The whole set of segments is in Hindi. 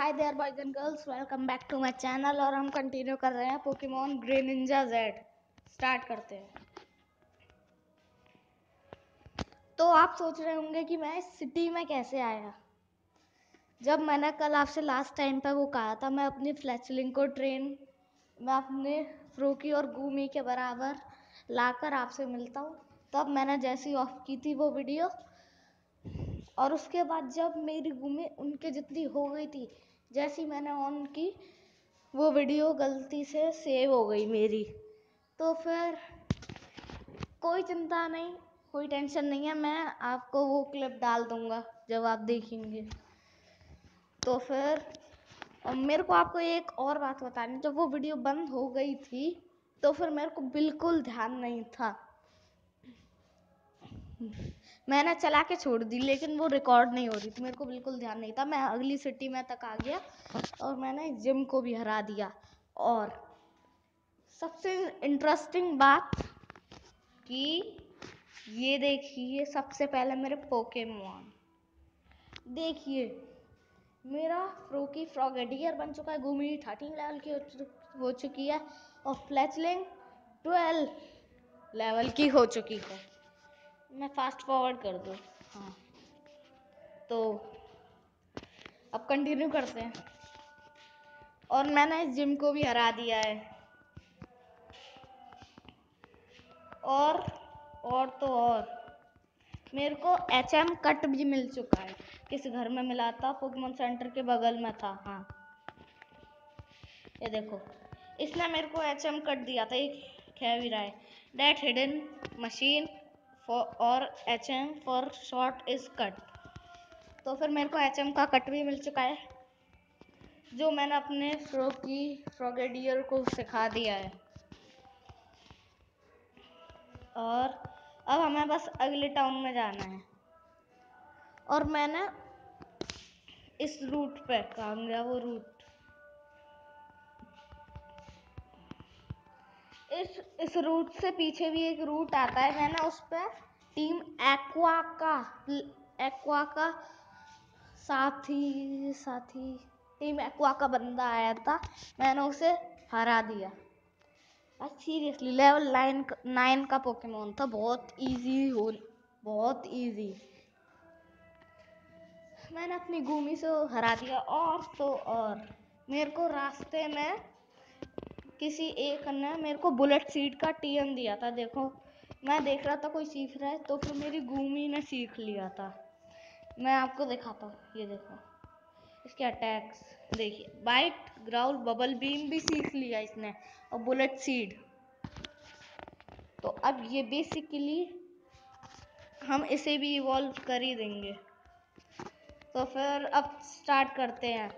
Hi there boys and girls, welcome back to my channel. और हम कंटिन्यू कर रहे हैं पोकेमॉन ग्रेनिंजा जेड। स्टार्ट करते हैं। तो आप सोच रहे होंगे कि मैं इस सिटी में कैसे आया। जब मैंने कल आपसे लास्ट टाइम पे वो कहा था मैं अपनी फ्लैचलिंग को मैं अपने फ्रोकी और गूमी के बराबर लाकर आपसे मिलता हूँ, तब मैंने जैसी ऑफ की थी वो वीडियो, और उसके बाद जब मेरी गूमी उनके जितनी हो गई थी, जैसी मैंने ऑन की वो वीडियो गलती से सेव हो गई मेरी। तो फिर कोई चिंता नहीं, कोई टेंशन नहीं है, मैं आपको वो क्लिप डाल दूंगा जब आप देखेंगे। तो फिर मेरे को आपको एक और बात बतानी, जब वो वीडियो बंद हो गई थी तो फिर मेरे को बिल्कुल ध्यान नहीं था। मैंने चला के छोड़ दी लेकिन वो रिकॉर्ड नहीं हो रही थी, मेरे को बिल्कुल ध्यान नहीं था। मैं अगली सिटी में तक आ गया और मैंने जिम को भी हरा दिया। और सबसे इंटरेस्टिंग बात कि ये देखिए, सबसे पहले मेरे पोकेमॉन देखिए। मेरा फ्रोकी फ्रॉगेडियर बन चुका है, गूमी 13 लेवल की हो चुकी है और फ्लैचलिंग 12 लेवल की हो चुकी है। मैं फास्ट फॉरवर्ड कर दूँ। हाँ, तो अब कंटिन्यू करते हैं। और मैंने इस जिम को भी हरा दिया है। और तो और मेरे को HM कट भी मिल चुका है। किस घर में मिला था? पोकेमॉन सेंटर के बगल में था। हाँ, ये देखो, इसने मेरे को HM कट दिया था। एक कह भी रहा है डेट हिडन मशीन और HM for short is cut. तो फिर मेरे को HM का कट भी मिल चुका है, जो मैंने अपने फ्रॉगेडियर को सिखा दिया है। और अब हमें बस अगले टाउन में जाना है। और मैंने इस रूट पे, कहाँ गया वो रूट, इस रूट से पीछे भी एक रूट आता है। मैंने उस पे टीम एक्वा का साथी टीम एक्वा का बंदा आया था, मैंने उसे हरा दिया। सीरियसली लेवल 9 का पोकेमॉन था, बहुत इजी। मैंने अपनी गूमी से हरा दिया। और तो और मेरे को रास्ते में किसी एक ने मेरे को बुलेट सीड का TM दिया था। देखो, मैं देख रहा था कोई सीख रहा है, तो फिर मेरी गूमी ने सीख लिया था। मैं आपको दिखाता हूँ, ये देखो इसके अटैक्स देखिए, बाइट, ग्राउल, बबल बीम भी सीख लिया इसने, और बुलेट सीड। तो अब ये बेसिकली हम इसे भी इवॉल्व कर ही देंगे। तो फिर अब स्टार्ट करते हैं।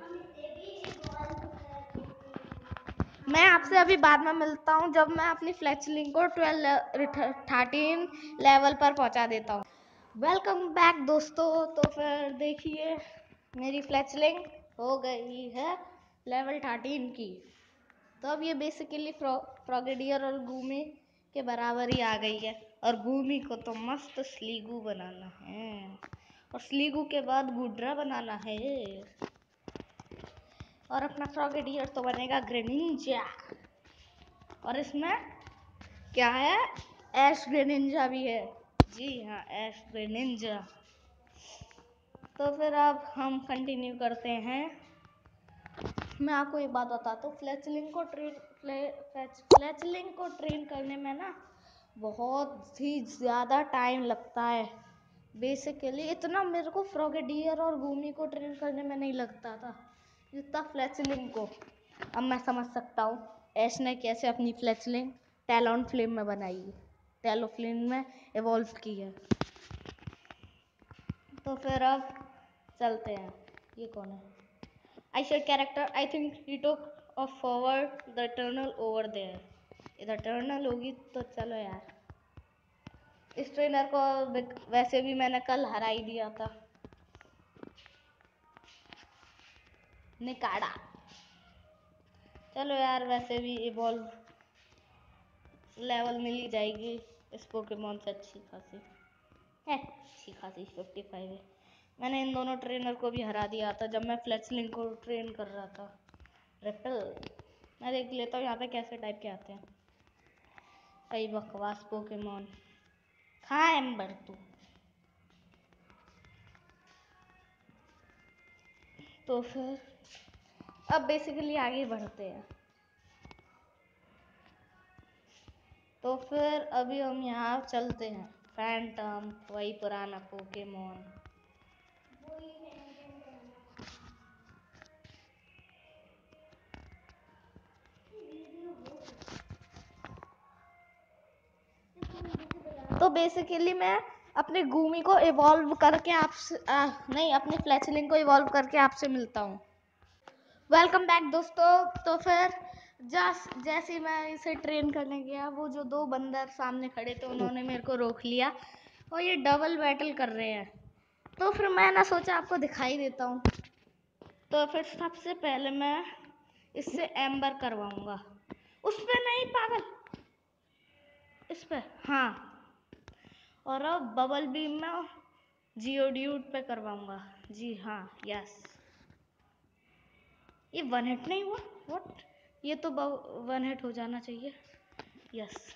मैं आपसे अभी बाद में मिलता हूँ, जब मैं अपनी फ्लैचलिंग को 13 लेवल पर पहुँचा देता हूँ। वेलकम बैक दोस्तों। तो फिर देखिए, मेरी फ्लैचलिंग हो गई है लेवल 13 की। तो अब ये बेसिकली फ्रॉगेडियर और गूमी के बराबर ही आ गई है। और गूमी को तो मस्त स्लीगू बनाना है, और स्लीगू के बाद गुड्रा बनाना है, और अपना फ्रॉगेडियर तो बनेगा ग्रेनिंजा। और इसमें क्या है? एश ग्रेनिंजा भी है। जी हाँ, एश ग्रेनिंजा। तो फिर अब हम कंटिन्यू करते हैं। मैं आपको एक बात बताता हूँ, फ्लैचलिंग को ट्रेन करने में ना बहुत ही ज़्यादा टाइम लगता है। बेसिकली इतना मेरे को फ्रॉगेडियर और गूमी को ट्रेन करने में नहीं लगता था जितना फ्लैचलिंग को। अब मैं समझ सकता हूँ ऐश ने कैसे अपनी फ्लैचलिंग टैलोनफ्लेम में बनाई है, टैलोफ्लेम में इवॉल्व की है। तो फिर अब चलते हैं। ये कौन है? I said character. I think he took a forward the tunnel over there. इधर टर्नल होगी तो चलो यार। इस ट्रेनर को वैसे भी मैंने कल हरा ही दिया था, निकाड़ा। चलो यार, वैसे भी इवॉल्व लेवल मिल ही जाएगी इस पोकेमॉन से अच्छी खासी 55 है। मैंने इन दोनों ट्रेनर को भी हरा दिया था जब मैं फ्लेचलिंग को ट्रेन कर रहा था। रिपल, मैं देख लेता हूँ यहाँ पे कैसे टाइप के आते हैं। कई बकवास पोकेमॉन। हाँ एम्बर तू। तो फिर अब बेसिकली आगे बढ़ते हैं। तो फिर अभी हम यहाँ चलते हैं। फैंटम, वही पुराना पोकेमॉन। तो बेसिकली मैं अपने गूमी को इवॉल्व करके आपसे नहीं, अपने फ्लैचलिंग को इवॉल्व करके आपसे मिलता हूँ। वेलकम बैक दोस्तों। तो फिर जैसे मैं इसे ट्रेन करने गया, वो जो दो बंदर सामने खड़े थे उन्होंने मेरे को रोक लिया और ये डबल बैटल कर रहे हैं। तो फिर मैं ना सोचा आपको दिखाई देता हूँ। तो फिर सबसे पहले मैं इससे एम्बर करवाऊंगा। उस पे नहीं पागल, इस पे हाँ। और अब बबल बीम में जियोड्यूड पे करवाऊंगा। जी हाँ, यस। ये वन हिट नहीं हुआ, व्हाट? ये तो वन हिट हो जाना चाहिए, यस।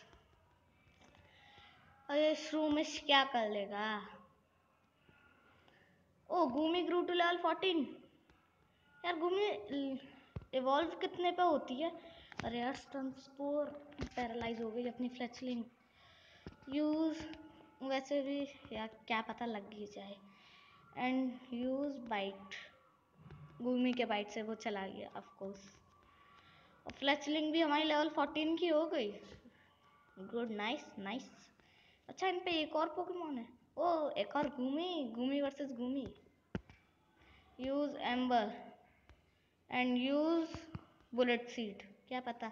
अरे श्रूमिश क्या कर लेगा? ओ गूमी ग्रू टू लेवल 14। यार गूमी इवॉल्व कितने पे होती है? अरे यार स्टम्पोर पैरालाइज हो गई अपनी फ्लेचलिंग। यूज वैसे भी यार क्या पता लग ही जाए। And use bite. गूमी के बाइट से वो चला गया ऑफ कोर्स। और फ्लेचलिंग भी हमारी लेवल 14 की हो गई। Good, nice nice. अच्छा इन पे एक और पोकेमॉन है। ओ एक और Goomy, Goomy versus Goomy. Use ember and use bullet seed. क्या पता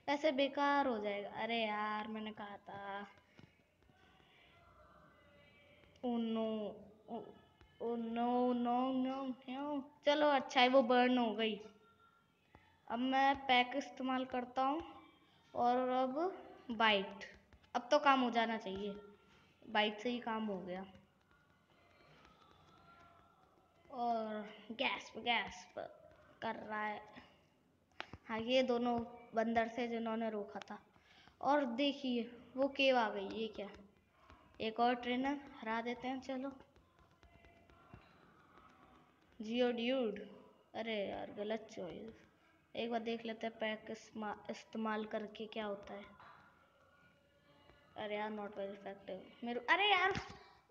ऐसे बेकार हो जाएगा। अरे यार मैंने कहा था। Oh no, oh no no no no. चलो अच्छा है वो बर्न हो गई। अब मैं पैक इस्तेमाल करता हूँ और अब बाइट। अब तो काम हो जाना चाहिए, बाइट से ही काम हो गया। और गैस कर रहा है। हाँ ये दोनों बंदर थे जिन्होंने रोका था। और देखिए वो केव आ गई। ये क्या, एक और ट्रेनर हरा देते हैं। चलो जियोड्यूड। अरे यार गलत चॉइस। एक बार देख लेते हैं पैक इस्तेमाल करके क्या होता है। अरे यार नॉट वेरी इफेक्टिव मेरे। अरे यार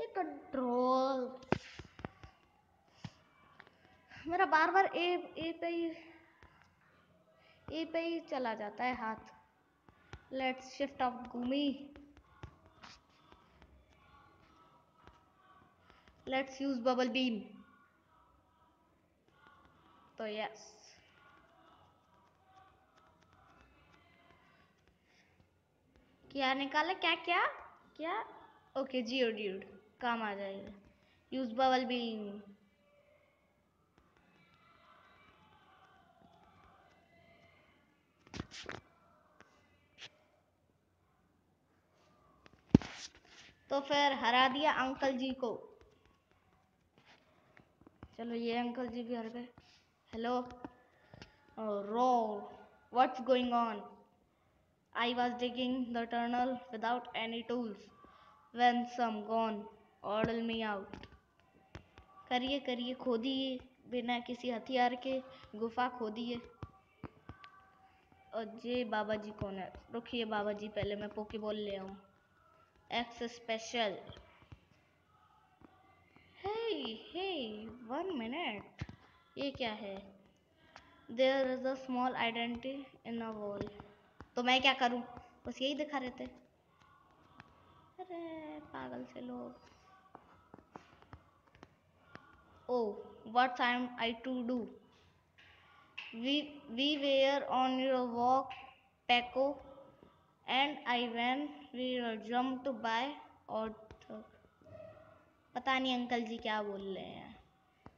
ये कंट्रोल मेरा बार बार ए पे ही चला जाता है हाथ। Let's shift off Goomy. Let's use bubble beam. तो यस, क्या निकाले? क्या क्या क्या? ओके जियोड्यूड काम आ जाएगा। Use bubble beam. तो फिर हरा दिया अंकल जी को। चलो ये अंकल जी भी हर गए। Hello row, what's going on? I was digging the tunnel without any tools when some gone ordered me out. करिए करिए, खोदिए बिना किसी हथियार के गुफा खोदिए। और ये बाबा जी कौन है? रुकिए बाबा जी, पहले मैं पोकेबॉल ले आऊं। X special. हे 1 मिनट, ये क्या है? There is a small identity in a wall. तो मैं क्या करूं? बस यही दिखा रहे थे। अरे पागल से लोग। Oh, what am I to do? We were on your walk, Paco, and I when we jumped to buy और पता नहीं अंकल जी क्या बोल रहे हैं।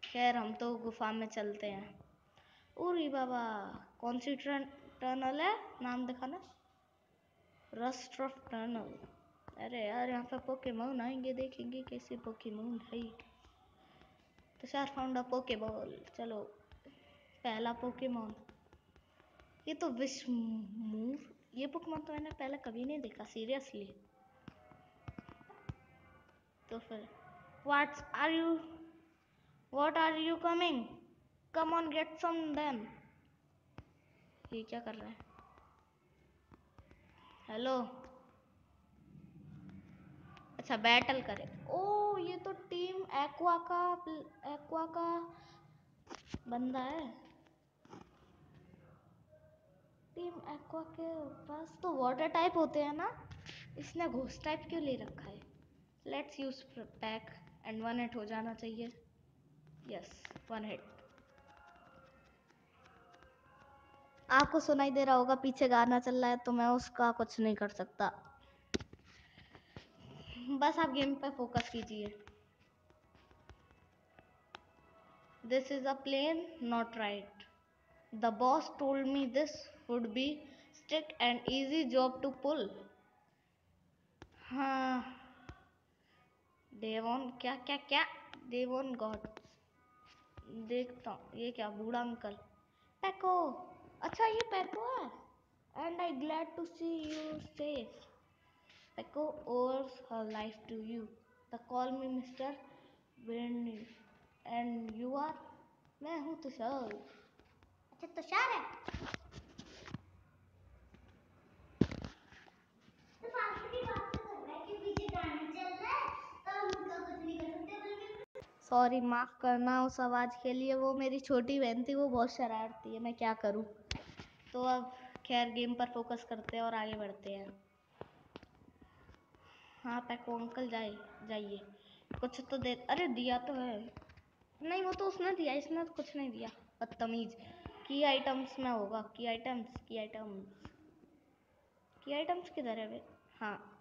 खैर हम तो गुफा में चलते हैं। उरी बाबा, कौन सी टनल है? नाम दिखाना। Rust of tunnel. अरे यार यहाँ पे पोकेमोन आएंगे, देखेंगे कैसे पोकेमोन है। Tushar found a Poké Ball. चलो पहला पोकेमॉन, ये तो विश्वमूर, ये पोकेमॉन तो मैंने पहले कभी नहीं देखा सीरियसली। तो फिर what are you coming, come on get some them. ये क्या कर रहा है? हेलो, अच्छा बैटल करे। ओ ये तो टीम एक्वा का बंदा है। टीम एक्वा के पास तो वाटर टाइप होते हैं ना, इसने घोस्ट टाइप क्यों ले रखा है? Let's use pack and 1 hit हो जाना चाहिए। Yes 1 hit. आपको सुनाई दे रहा होगा पीछे गाना चल रहा है, तो मैं उसका कुछ नहीं कर सकता। बस आप गेम पे फोकस कीजिए। This is a plane not right. The boss told me this would be stick and easy job to pull. हाँ देवोन क्या क्या क्या, देवोन गॉड। देखता हूँ ये क्या, बूढ़ा अंकल पैको। अच्छा ये पैको है। And I glad to see you safe. Paco owes her life to you. The call me Mr. Bernie. And you are? मैं हूँ तुषार। अच्छा तुषार है। तो फालतू की बात तो कर रहा है कि पीछे गाना चल रहा है, तो हम उसका कुछ नहीं कर सकते बल्कि। सॉरी माफ करना उस आवाज के लिए, वो मेरी छोटी बहन थी, वो बहुत शरारती है, मैं क्या करूँ। तो अब खैर गेम पर फोकस करते हैं और आगे बढ़ते हैं। हाँ पैको अंकल जाइए कुछ तो दे। अरे दिया तो है। नहीं वो तो उसने दिया, इसने तो कुछ नहीं दिया, बदतमीज। की आइटम्स में होगा, की आइटम्स किधर है वे? हाँ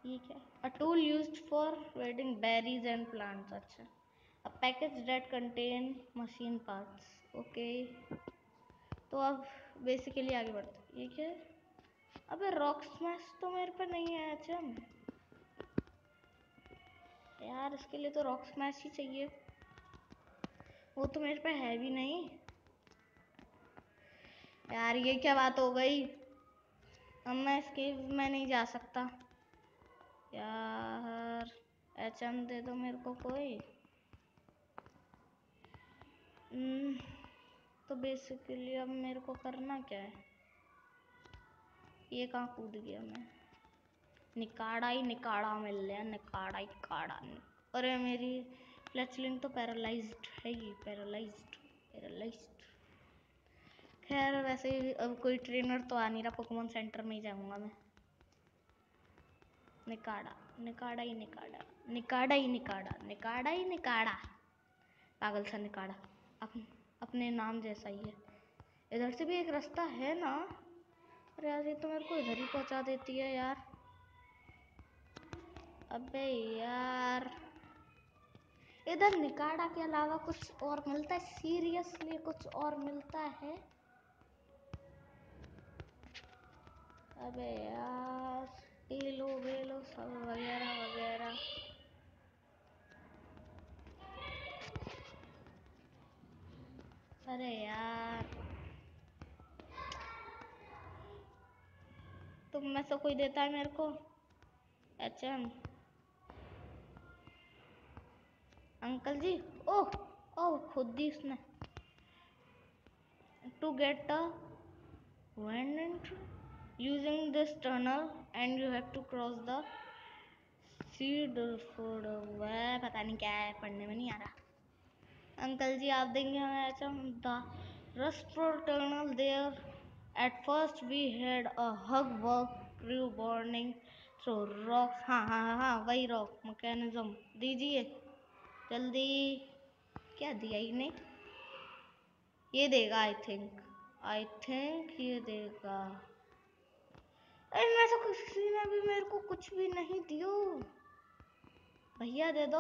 ये क्या, a tool used for weeding berries and plants. अच्छा a package that contain machine parts. Okay तो अब बेसिकली आगे बढ़ते हैं। ये क्या है? अबे रॉक स्मैश तो मेरे पे नहीं है। अच्छा यार इसके लिए तो रॉक स्मैश ही चाहिए, वो तो मेरे पे है भी नहीं। यार ये क्या बात हो गई, अब मैं इस केव में नहीं जा सकता यार। एचएम दे दो मेरे को कोई। तो बेसिकली अब मेरे को करना क्या है? ये कहाँ कूद गया मैं? निकाड़ा ही निकाड़ा मिल गया, निकाड़ा ही काड़ा। अरे मेरी फ्लैचलिंग तो पैरालाइज्ड है, ये पैरालाइज्ड। खैर वैसे ही अब कोई ट्रेनर तो आ नहीं रहा, पोकेमॉन सेंटर में ही जाऊंगा मैं। निकाड़ा ही निकाड़ा। पागल सा निकाड़ा, अपने नाम जैसा ही है। इधर से भी एक रास्ता है ना। अरे यार ये तो मेरे को इधर ही पहुंचा देती है यार। अबे यार इधर निकाड़ा के अलावा कुछ और मिलता है? सीरियसली कुछ और मिलता है? अबे यार टीलो बेलो सब वगैरह वगैरह। अरे यार तुम में से कोई देता है मेरे को? एचएम अंकल जी। ओह ओह खुद ही उसने। टू गेट अ वेंडेंट using this tunnel and you have to cross the seed food. वह पता नहीं क्या है, पढ़ने में नहीं आ रहा। अंकल जी आप देंगे हमें hmm the rust tunnel there. At first we had a hug work crew burning through rocks. हाँ वही रॉक मैकेनिज्म दीजिए जल्दी। क्या दिया ही नहीं? ये देगा आई थिंक ये देगा। इनमें से किसी ने भी मेरे को कुछ भी नहीं दियो। भैया दे दो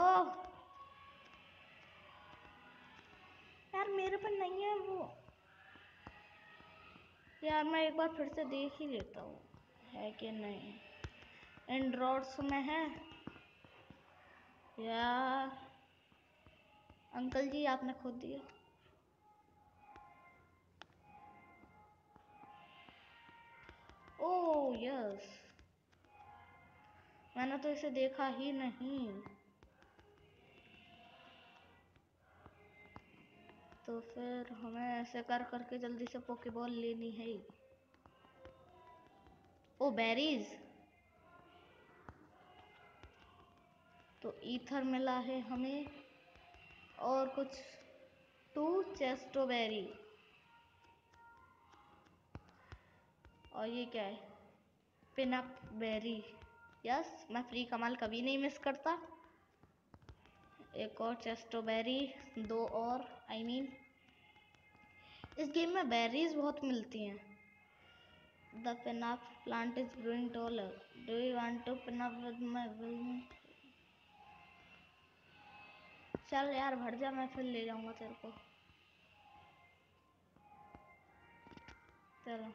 यार, मेरे पर नहीं है वो। यार मैं एक बार फिर से देख ही लेता हूँ है कि नहीं। एंड्रॉइड्स में है। यार अंकल जी आपने खोद दिया। ओह यस, मैंने तो इसे देखा ही नहीं। तो फिर हमें ऐसे कर करके जल्दी से पोकेबॉल लेनी है। ओ बेरीज, तो ईथर मिला है हमें और कुछ 2 चेस्टोबेरी। और ये क्या है? Pinup berry. यस, मैं फ्री कमाल कभी नहीं मिस करता। एक और चेस्टोबेरी, 2 और I mean, इस गेम में बेरीज बहुत मिलती हैं। The pinup plant is growing taller. Do you want to pin up with my wing? चल यार भर जा, मैं फिर ले जाऊंगा तेरे को। चलो,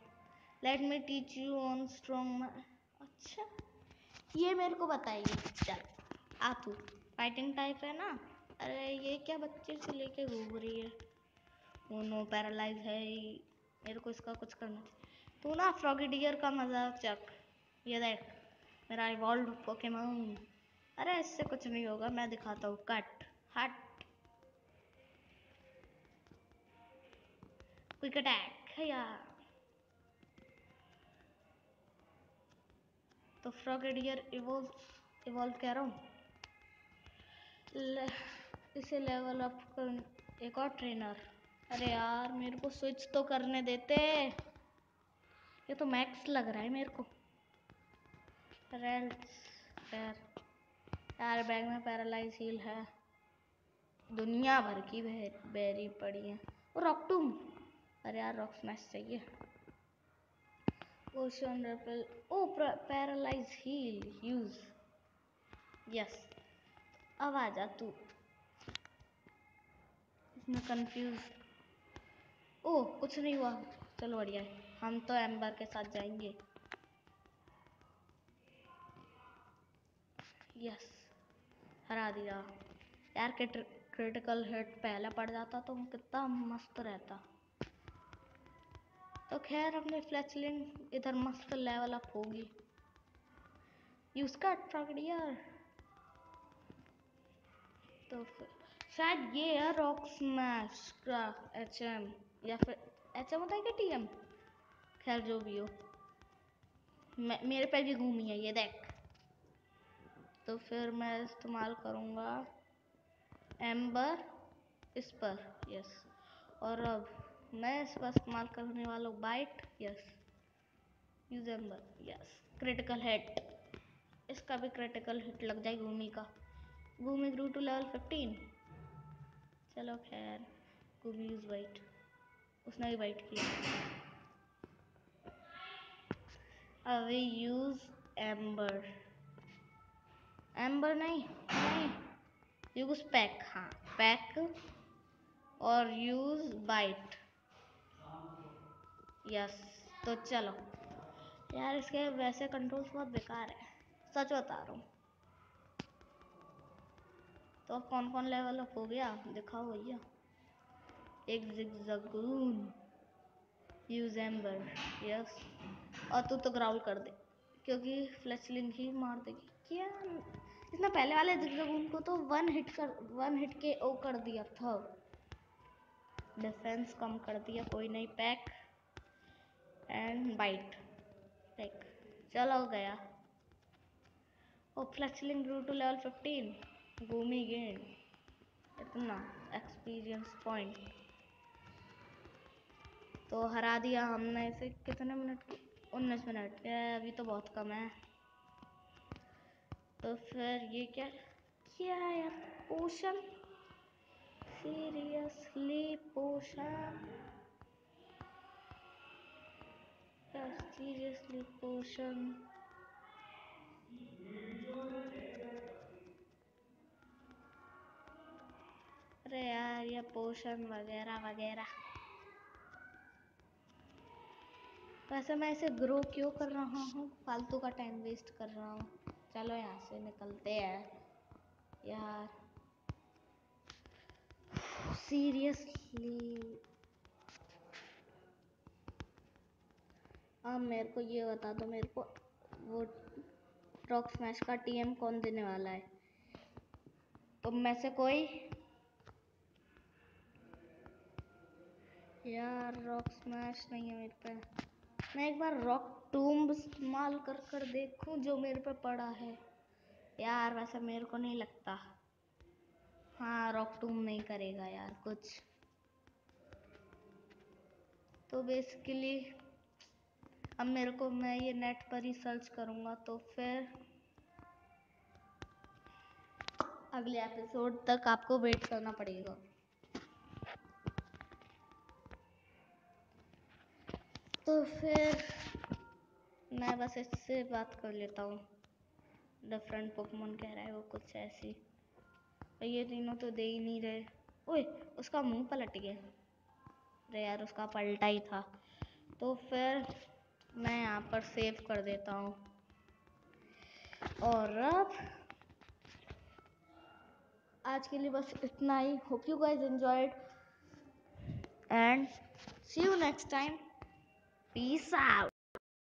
let me teach you on strong. अच्छा, ये मेरे को बताइए। चल आ, तू फाइटिंग टाइप है ना? अरे ये क्या बच्चे से लेके घूम रही है? वो नो पैरालाइज है, मेरे को इसका कुछ करना चाहिए। तू ना फ्रॉगीडियर का मजाक चक। ये देख मेरा इवॉल्व पोकेमॉन। अरे इससे कुछ नहीं होगा, मैं दिखाता हूँ। कट हट, क्विक अटैक है यार। तो फ्रॉगेडियर इवॉल्व कह रहा हूँ। इसे लेवल अप कर एक और ट्रेनर। अरे यार मेरे को स्विच तो करने देते, ये तो मैक्स लग रहा है मेरे को। यार बैग में पैरालाइज हील है, दुनिया भर की बेरी पड़ी है। और रॉकटूम, अरे यार रॉक स्मैश चाहिए। ओशन रेपल, ओ पैरालाइज हील यूज। यस, अब आ जा तू। इसमें कंफ्यूज। ओह कुछ नहीं हुआ, चलो बढ़िया है। हम तो एम्बर के साथ जाएंगे। यस, हरा दिया यार। क्रिटिकल हिट पहले पड़ जाता तो कितना मस्त रहता। तो खैर अपनी फ्लैचलिंग इधर मस्त लेवल अप होगी। यूज का ट्रगडियर। तो फिर शायद ये है रॉक स्मैश का HM, या फिर HM होता है कि TM, खैर जो भी हो। मेरे पे भी घूमी है ये देख। तो फिर मैं इस्तेमाल करूँगा एम्बर इस पर। यस, और अब मैं इस पर इस्तेमाल करने वाला हूँ bite. Yes, use ember. Yes, critical hit. इसका भी क्रिटिकल हिट लग जाए घूमी का। घूमी ग्रू टू लेवल 15। चलो खैर, घूमी यूज बाइट, उसने भी बाइट किया। अभी यूज एम्बर, एम्बर नहीं यूज पैक। हाँ पैक, और यूज बाइट। यस, तो चलो यार इसके वैसे कंट्रोल्स बहुत बेकार है, सच बता रहा हूँ। तो अब कौन कौन लेवल अप हो गया दिखाओ भैया। एक जिगजगून, यूज एम्बर। यस, और तू तो ग्राउल कर दे क्योंकि फ्लैचलिंग ही मार देगी। क्या इसने पहले वाले जिगजगून को तो वन हिट के ओ कर दिया था, डिफेंस कम कर दिया। कोई नहीं, पैक एंड बाइट पैक। चलो गया। Oh Fletchling grew to level 15। घूमी गेन इतना एक्सपीरियंस पॉइंट। तो हरा दिया हमने इसे। कितने मिनट? 19 मिनट। अभी तो बहुत कम है। तो फिर ये क्या क्या है यार? पोशन, सीरियसली पोशन? सीरियसली पोशन? अरे यार ये पोशन वगैरह वगैरह। वैसे मैं इसे ग्रो क्यों कर रहा हूँ? फालतू का टाइम वेस्ट कर रहा हूँ। चलो यहाँ से निकलते हैं। यार सीरियसली। अब मेरे को ये बता दो, मेरे को वो रॉक स्मैश का टीएम कौन देने वाला है? तुम में से कोई? यार रॉक स्मैश नहीं है मेरे पे। मैं एक बार रॉक टूम्ब इस्तेमाल कर कर देखूं जो मेरे पे पड़ा है। यार वैसे मेरे को नहीं लगता। हाँ रॉक टूम्ब नहीं करेगा यार कुछ। तो बेसिकली अब मेरे को, मैं ये नेट पर ही सर्च करूँगा, तो फिर अगले एपिसोड तक आपको वेट करना पड़ेगा। तो फिर मैं बस इससे बात कर लेता हूँ। डिफरेंट पोकेमोन कह रहा है वो कुछ ऐसी, ये तीनों तो दे ही नहीं रहे। ओए उसका मुंह पलट गया। अरे यार उसका पलटा ही था। तो फिर मैं यहाँ पर सेव कर देता हूँ। और अब आज के लिए बस इतना ही। Hope you guys enjoyed and see you next time. Peace out.